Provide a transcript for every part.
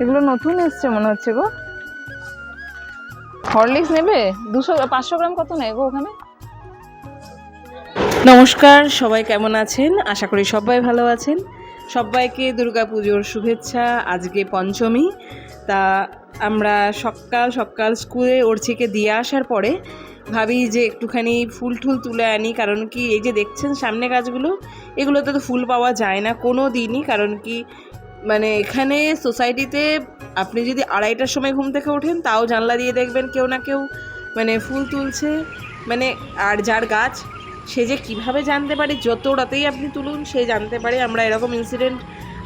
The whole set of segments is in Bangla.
এগুলো নতুন এসছে মনে হচ্ছে গো। হরলিক্স নেবে 200-500 গ্রাম কত নেয় গো ওখানে? নমস্কার, সবাই কেমন আছেন? আশা করি সবাই ভালো আছেন। সবাইকে দুর্গাপুজোর শুভেচ্ছা। আজকে পঞ্চমী। তা আমরা সকাল সকাল স্কুলে অর্চিকে দিয়ে আসার পরে ভাবি যে একটুখানি ফুল টুল তুলে আনি, কারণ কি এই যে দেখছেন সামনে গাছগুলো, এগুলোতে তো ফুল পাওয়া যায় না কোনো দিনই। কারণ কি মানে এখানে সোসাইটিতে আপনি যদি 2:30টার সময় ঘুম থেকে ওঠেন তাও জানলা দিয়ে দেখবেন কেউ না কেউ মানে ফুল তুলছে। মানে আর যার গাছ সে যে কীভাবে জানতে পারে, যত রাতেই আপনি তুলুন সে জানতে পারে। আমরা এরকম ইনসিডেন্ট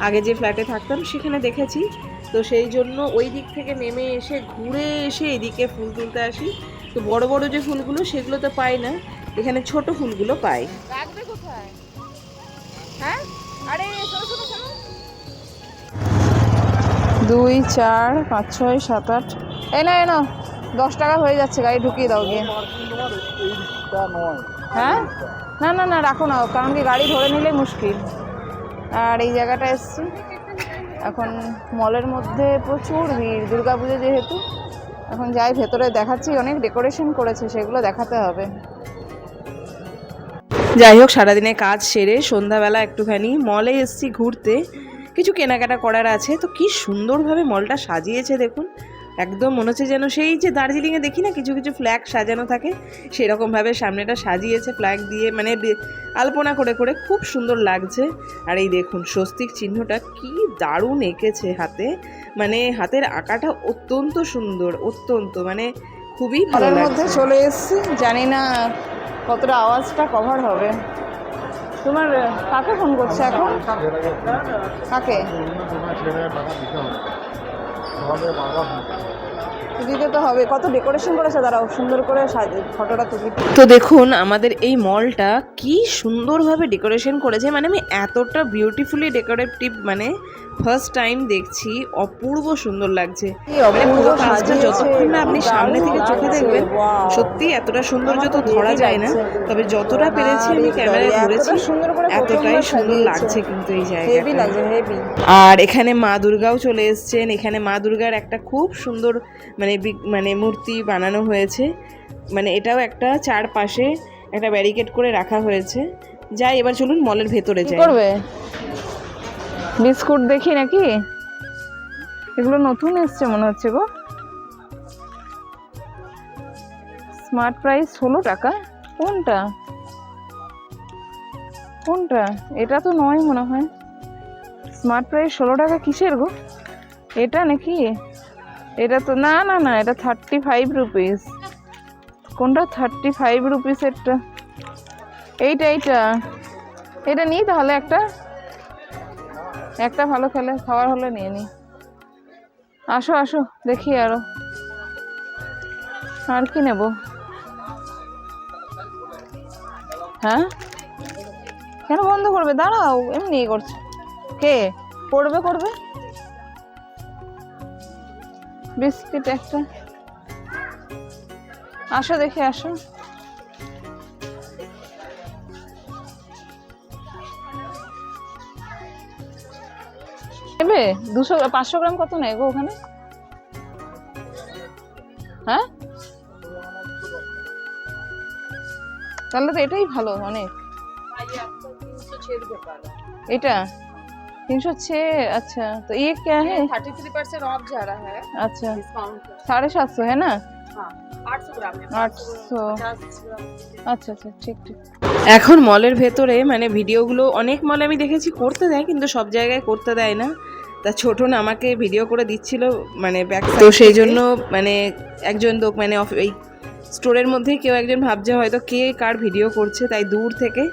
আগে যে ফ্ল্যাটে থাকতাম সেখানে দেখেছি। তো সেই জন্য ওই দিক থেকে নেমে এসে ঘুরে এসে এদিকে ফুল তুলতে আসি। তো বড় বড় যে ফুলগুলো সেগুলো তো পাই না, এখানে ছোট ফুলগুলো পাই। রাখবে কোথায়? হ্যাঁ, আরে শোনো শোনো শোনো, 2, 4, 5, 6, 7, 8 এনো 10 টাকা হয়ে যাচ্ছে, গাড়ি ঢুকিয়ে দাও গিয়ে। হ্যাঁ, না না না রাখো না, কারণ কি গাড়ি ধরে নিলে মুশকিল। আর এই জায়গাটা এসছি এখন মলের মধ্যে প্রচুর ভিড়, দুর্গাপুজো যেহেতু। এখন যাই ভেতরে, দেখাচ্ছি অনেক ডেকোরেশন করেছে, সেগুলো দেখাতে হবে। যাই হোক, সারাদিনে কাজ সেরে সন্ধ্যাবেলা একটুখানি মলে এসছি ঘুরতে, কিছু কেনাকাটা করার আছে। তো কি সুন্দরভাবে মলটা সাজিয়েছে দেখুন, একদম মনে হচ্ছে যেন সেই যে দার্জিলিংয়ে দেখি না কিছু কিছু ফ্ল্যাগ সাজানো থাকে, সেরকমভাবে সামনেটা সাজিয়েছে ফ্ল্যাগ দিয়ে, মানে আলপনা করে করে, খুব সুন্দর লাগছে। আর এই দেখুন স্বস্তিক চিহ্নটা কি দারুণ এঁকেছে হাতে, মানে হাতের আঁকাটা অত্যন্ত সুন্দর, অত্যন্ত মানে খুবই ভালো লাগছে। মধ্যে চলে এসেছি, জানি না কতটা আওয়াজটা কভার হবে। তোমার কাকে ফোন করছে এখন? কাকে দিতে তো হবে, কত ডেকোরেশন করেছে, দাঁড়াও সুন্দর করে ফটোটা তুলি। তো দেখুন আমাদের এই মলটা কি সুন্দরভাবে ডেকোরেশন করেছে, মানে আমি এতটা বিউটিফুলি ডেকোরেটিভ মানে ফার্স্ট টাইম দেখছি, অপূর্ব সুন্দর লাগছে। পুরো কাজটা যতক্ষণ না আপনি সামনে থেকে চোখে দেখবেন, সত্যি এতটা সৌন্দর্য তো ধরা যায় না, তবে যতটা পেরেছি আমি ক্যামেরায় ধরেছি, এতটাই সুন্দর লাগছে কিন্তু এই জায়গাটা। আর এখানে মা দুর্গাও চলে এসছেন। এখানে মা দুর্গার একটা খুব সুন্দর মানে মূর্তি বানানো হয়েছে, মানে এটাও একটা চারপাশে একটা ব্যারিকেড করে রাখা হয়েছে। যাই এবার চলুন মলের ভেতরে যাই। করবে বিস্কুট দেখি নাকি, এগুলো নতুন এসছে মনে হচ্ছে গো। স্মার্ট প্রাইস 16 টাকা। কোনটা কোনটা? এটা তো নয় মনে হয়। স্মার্ট প্রাইস 16 টাকা কিসের গো? এটা নাকি? এটা তো না না না, এটা 35 রুপিস। কোনটা 35 রুপিসেরটা? এইটা এইটা এটা নিই তাহলে, একটা ভালো খেলে খাওয়ার হলে নিয়ে নি। আসো আসো দেখি আরো আর কি নেব। হ্যাঁ, কেন বন্ধ করবে? দাঁড়াও, এমনি করছে। কে করবে? বিস্কিট একটা, আসো দেখি আসো। নেবে 200-500 গ্রাম কত নেয় গো ওখানে? হ্যাঁ, তাহলে তো এটাই ভালো অনেক। এটা 306। अच्छा तो ये क्या है? 33% ऑफ जा रहा है। अच्छा, डिस्काउंट 750 है ना? हाँ, 800 ग्राम में 800। 50 ग्राम। আচ্ছা আচ্ছা, ঠিক ঠিক। এখন মলের ভেতরে মানে ভিডিওগুলো অনেক মলে আমি দেখেছি করতে দেয়, কিন্তু সব জায়গায় করতে দেয় না। তা ছোটন আমাকে ভিডিও করে দিচ্ছিল মানে ব্যাক সাইড, তো সেই জন্য মানে একজন মানে এই স্টোরের মধ্যেই কেউ একজন ভাবছে হয়তো কে কার ভিডিও করছে, তাই দূর থেকে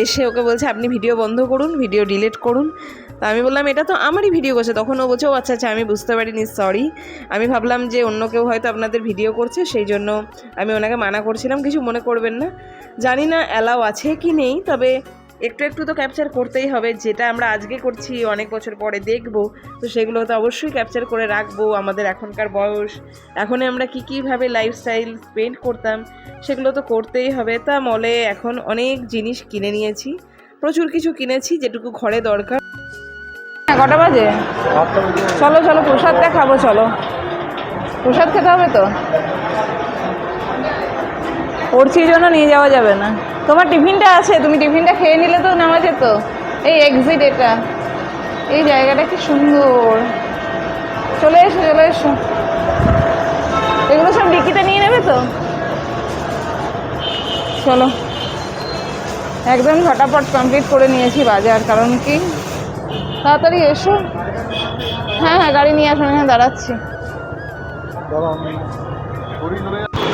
এসে ওকে বলছে আপনি ভিডিও বন্ধ করুন, ভিডিও ডিলিট করুন। তা আমি বললাম এটা তো আমারই ভিডিও করছে। তখন ও বলছে ও আচ্ছা আচ্ছা আমি বুঝতে পারিনি, সরি। আমি ভাবলাম যে অন্য কেউ হয়তো আপনাদের ভিডিও করছে, সেই জন্য আমি ওনাকে মানা করছিলাম, কিছু মনে করবেন না। জানি না অ্যালাউ আছে কি নেই, তবে একটু একটু তো ক্যাপচার করতেই হবে। যেটা আমরা আজকে করছি অনেক বছর পরে দেখব, তো সেগুলো তো অবশ্যই ক্যাপচার করে রাখবো। আমাদের এখনকার বয়স, এখন আমরা কীভাবে লাইফস্টাইল স্পেন্ড করতাম, সেগুলো তো করতেই হবে। তা মলে এখন অনেক জিনিস কিনে নিয়েছি, প্রচুর কিছু কিনেছি যেটুকু ঘরে দরকার। কটা বাজে? চলো চলো প্রসাদটা খাবো, চলো প্রসাদ খেতে হবে তো। ওরছির জন্য নিয়ে যাওয়া যাবে না। তোমার টিফিনটা আছে, তুমি টিফিনটা খেয়ে নিলে তো নেওয়া যেত। এই এক্সিট এটা, এই জায়গাটা কি সুন্দর। চলে এসো চলে এসো, এগুলো সব ডিকিতে নিয়ে নেবে তো। চলো একদম ঝটাপট কমপ্লিট করে নিয়েছি বাজার, কারণ কি তাড়াতাড়ি এসো। হ্যাঁ হ্যাঁ গাড়ি নিয়ে আসো, এখানে দাঁড়াচ্ছি।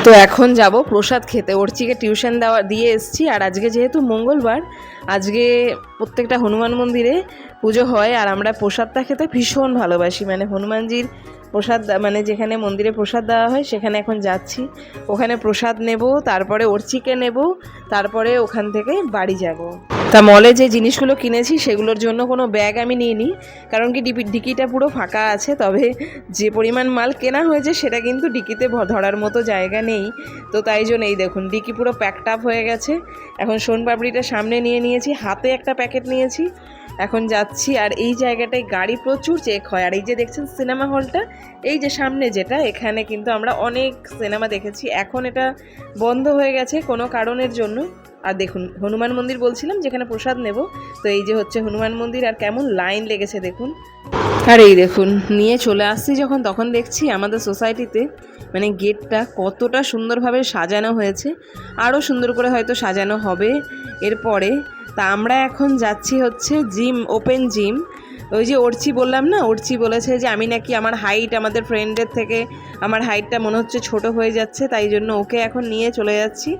তো এখন যাব প্রসাদ খেতে। ওরচিকে টিউশন দিয়ে এসেছি। আর আজকে যেহেতু মঙ্গলবার, আজকে প্রত্যেকটা হনুমান মন্দিরে পুজো হয়, আর আমরা প্রসাদটা খেতে ভীষণ ভালোবাসি। মানে হনুমানজির প্রসাদ, মানে যেখানে মন্দিরে প্রসাদ দেওয়া হয় সেখানে এখন যাচ্ছি। ওখানে প্রসাদ নেব, তারপরে ওরচিকে নেব, তারপরে ওখান থেকে বাড়ি যাব। তা মলে যে জিনিসগুলো কিনেছি সেগুলোর জন্য কোনো ব্যাগ আমি নিইনি, কারণ কি ডিকিটা পুরো ফাঁকা আছে। তবে যে পরিমাণ মাল কেনা হয়েছে সেটা কিন্তু ডিকিতে ধরার মতো জায়গা নেই। তো তাই জন্য এই দেখুন ডিকি পুরো প্যাকড আপ হয়ে গেছে। এখন সোনপাপড়িটা সামনে নিয়ে নিয়েছি, হাতে একটা প্যাকেট নিয়েছি, এখন যাচ্ছি। আর এই জায়গাটায় গাড়ি প্রচুর চেক হয়। আর এই যে দেখছেন সিনেমা হলটা, এই যে সামনে যেটা, এখানে কিন্তু আমরা অনেক সিনেমা দেখেছি। এখন এটা বন্ধ হয়ে গেছে কোনো কারণের জন্য। আর দেখুন হনুমান মন্দির বলছিলাম যেখানে প্রসাদ নেব, তো এই যে হচ্ছে হনুমান মন্দির। আর কেমন লাইন লেগেছে দেখুন। আর এই দেখুন নিয়ে চলে আসছি যখন, তখন দেখছি আমাদের সোসাইটিতে মানে গেটটা কতটা সুন্দরভাবে সাজানো হয়েছে। আরও সুন্দর করে হয়তো সাজানো হবে এরপরে। তা আমরা এখন যাচ্ছি হচ্ছে জিম, ওপেন জিম। ওই যে ওরচি বললাম না, ওরচি বলেছে যে আমি নাকি আমার হাইট আমাদের ফ্রেন্ডের থেকে আমার হাইটটা মনে হচ্ছে ছোট হয়ে যাচ্ছে, তাই জন্য ওকে এখন নিয়ে চলে যাচ্ছি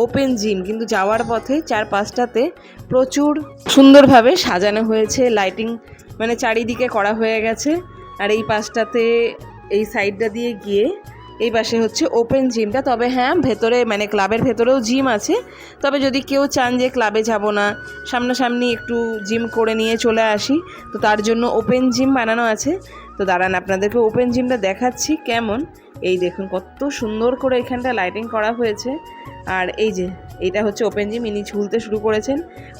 ওপেন জিম। কিন্তু যাওয়ার পথে 4-5টাতে প্রচুর সুন্দরভাবে সাজানো হয়েছে, লাইটিং মানে চারিদিকে করা হয়ে গেছে। আর এই পাশটাতে এই সাইডটা দিয়ে গিয়ে এই পাশে হচ্ছে ওপেন জিমটা। তবে হ্যাঁ ভেতরে মানে ক্লাবের ভেতরেও জিম আছে। তবে যদি কেউ চান যে ক্লাবে যাব না, সামনাসামনি একটু জিম করে নিয়ে চলে আসি, তো তার জন্য ওপেন জিম বানানো আছে। তো দাঁড়ান আপনাদেরকে ওপেন জিমটা দেখাচ্ছি কেমন। এই দেখুন কত সুন্দর করে এখানটা লাইটিং করা হয়েছে। আর এই যে এটা হচ্ছে ওপেন জিম, ইনি ঝুলতে শুরু করেছেন।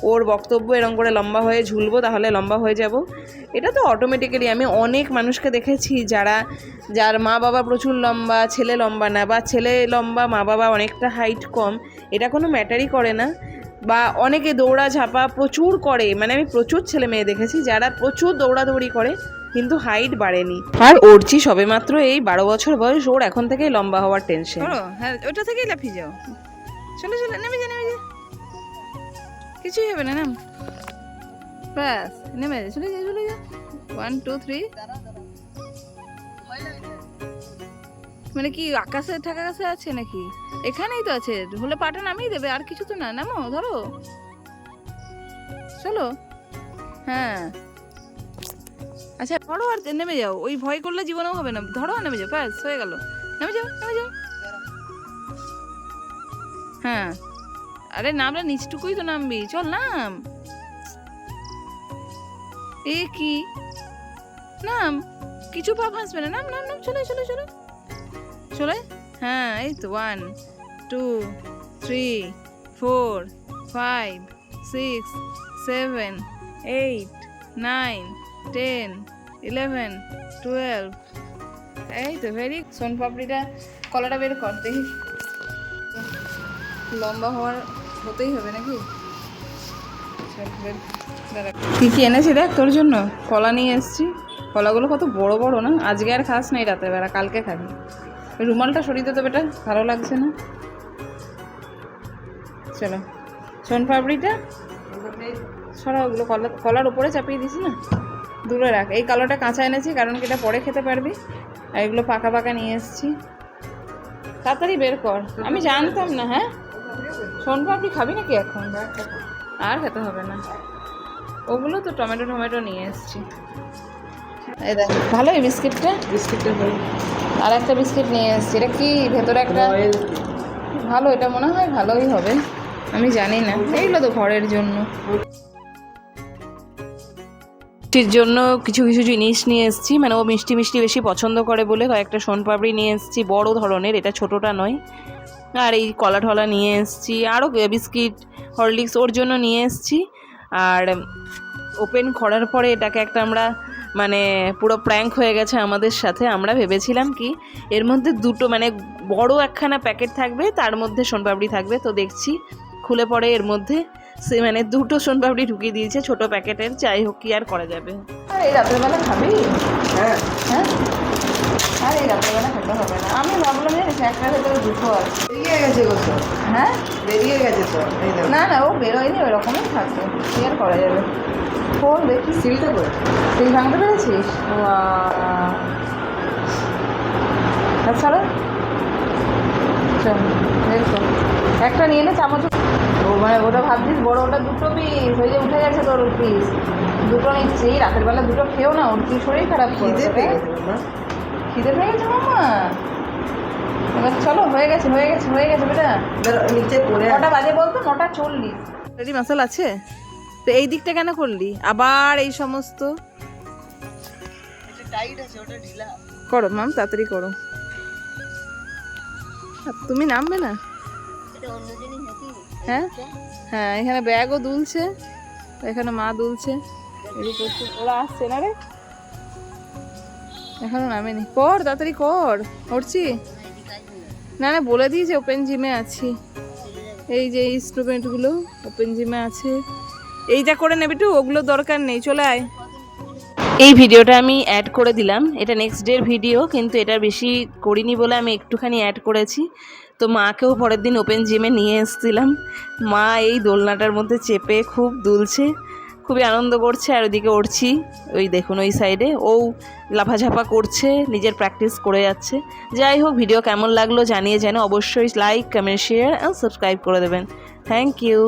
ওর বক্তব্য এরকম করে লম্বা হয়ে ঝুলবো তাহলে লম্বা হয়ে যাব। এটা তো অটোমেটিক্যালি, আমি অনেক মানুষকে দেখেছি যার মা বাবা প্রচুর লম্বা, ছেলে লম্বা না, বা ছেলে লম্বা মা বাবা অনেকটা হাইট কম, এটা কোনো ম্যাটারই করে না। বা অনেকে দৌড়া ঝাঁপা প্রচুর করে, মানে আমি প্রচুর ছেলে মেয়ে দেখেছি যারা প্রচুর দৌড়াদৌড়ি করে কিন্তু হাইট বাড়েনি। আর ওরচি সবেমাত্র এই 12 বছর বয়স, ওর এখন থেকেই লম্বা হওয়ার টেনশন। হ্যাঁ ওটা থেকেই লাফিয়ে যাও, চলে চলে নেমে যা, নেমে যা, কিছুই হবে না, নাম ব্যাস নেমে যা, চলে যা চলে যা। 1 2 3 মানে কি আকাশে ঠাকা কাছে আছে নাকি? এখানেই তো আছে, হলে পাটা নামিয়ে দেবে, আর কিছু তো না। নামো, ধরো, চলো। হ্যাঁ আচ্ছা ধরো আর নেমে যাও। ওই ভয় করলে জীবনেও হবে না, ধরো আর নেমে যাও, ব্যাস হয়ে গেল। নেমে যাও নেমে যাও। হ্যাঁ আরে নামলে নিচটুকুই তো নামবি, চল নাম। এ কি নাম, কিছু পা ফাঁসবে না, নাম নাম নাম, চলে চলে চলে চলে। হ্যাঁ এই তো 1 2 3 4 5 6 7 8 9 10 11 12। এই তো ভেরি। সোনপাপড়িটা কলাটা বের কর দেখি, লম্বা হতেই হবে নাকি? কি কি এনেছি দেখ তোর জন্য। কলা নিয়ে এসেছি, কলাগুলো কত বড় বড় না। আজকে আর খাস নাই রাতের বেলা, কালকে খাবি। রুমালটা সরিয়ে দিতে বেটা, ভালো লাগছে না। চলো সোনপাপড়িটা সরা, ওগুলো কলার উপরে চাপিয়ে দিছি না, দূরে রাখ। এই কালোটা কাঁচা এনেছি কারণ কি এটা পরে খেতে পারবি। আর এগুলো পাকা পাকা নিয়ে এসেছি, তাড়াতাড়ি বের কর। আমি জানতাম না। হ্যাঁ সোনপাপড়ি খাবি নাকি এখন? আর খেতে হবে না। ওগুলো তো টমেটো নিয়ে এসেছি। এই দেখ ভালো এই বিস্কিটটা ভালো। আর একটা বিস্কিট নিয়ে এসেছি, এটা কি ভেতরে একটা ভালো, এটা মনে হয় ভালোই হবে, আমি জানি না। এইগুলো তো ঘরের জন্য, মিষ্টির জন্য কিছু কিছু জিনিস নিয়ে এসেছি। মানে ও মিষ্টি মিষ্টি বেশি পছন্দ করে বলে কয়েকটা সোনপাপড়ি নিয়ে এসেছি বড় ধরনের, এটা ছোটোটা নয়। আর এই কলা ঠলা নিয়ে এসেছি, আরও বিস্কিট হরলিক্স ওর জন্য নিয়ে এসেছি। আর ওপেন করার পরে এটাকে একটা আমরা মানে পুরো প্র্যাঙ্ক হয়ে গেছে আমাদের সাথে। আমরা ভেবেছিলাম কি এর মধ্যে দুটো মানে বড় একখানা প্যাকেট থাকবে, তার মধ্যে সোনপাপড়ি থাকবে, তো দেখছি খুলে পড়ে এর মধ্যে সে মানে দুটো সোনপাপড়ি ঢুকিয়ে দিয়েছে ছোট প্যাকেটের। যাই হোক, কি আর করা যাবে। আর এই রাতের বেলা খাবি? হ্যাঁ হ্যাঁ, আর এই রাতের বেলা খেতে হবে না। আমি ভাবলাম জানিস একটার ভেতরে দুটো আছে। বেরিয়ে গেছে গো সব, হ্যাঁ, বেরিয়ে গেছে সব। এই দেখো না না, ও বেরোয়নি, ওরকমই থাকবে, কি আর করা যাবে। খোল দেখি, সিলটা করে। সিল ভাঙতে পেরেছিস? ছাড়ো, চল বের কর। একটা নিয়ে নে চামচ। ও মানে ওটা ভাবছিস বড়, ওটা দুটো পিস ওই যে উঠে গেছে তোর পিস, দুটো নিচ্ছি। এই রাতের বেলা দুটো খেও না, ওর কি শরীর খারাপ করবে। খিদে পেয়ে গেছে মামা। খিদে পেয়ে গেছে মামা? এবার চলো, হয়ে গেছে হয়ে গেছে হয়ে গেছে বেটা। এবার নিচে পড়ে কটা বাজে বলতো? 9:40। রেডি মশলা আছে তো এই দিকটা কেন করলি আবার? এই সমস্ত টাইট আছে, ওটা ঢিলা। করো মাম, তাড়াতাড়ি করো। আর তুমি নামবে না? হ্যাঁ হ্যাঁ, এখানে ব্যাগও দুলছে, এখানে মা দুলছে, এদিকে করছে। ওরা আসছে না রে, এখনো নামেনি। কর তাড়াতাড়ি কর, করছি। না না, বলে দিয়েছে ওপেন জিমে আছি। এই যে ইনস্ট্রুমেন্টগুলো ওপেন জিমে আছে, এইটা করে নেবে একটু, ওগুলো দরকার নেই, চলে আয়। এই ভিডিওটা আমি অ্যাড করে দিলাম, এটা নেক্সট ডের ভিডিও, কিন্তু এটা বেশি করিনি বলে আমি একটুখানি অ্যাড করেছি। তো মাকেও পরের দিন ওপেন জিমে নিয়ে এসেছিলাম। মা এই দোলনাটার মধ্যে চেপে খুব দুলছে, খুবই আনন্দ করছে। আর ওদিকে উঠছি, ওই দেখুন ওই সাইডে ও লাফাঝাপা করছে, নিজের প্র্যাকটিস করে যাচ্ছে। যাই হোক, ভিডিও কেমন লাগলো জানিয়ে যেন অবশ্যই like, comment, share and subscribe করে দেবেন। Thank you.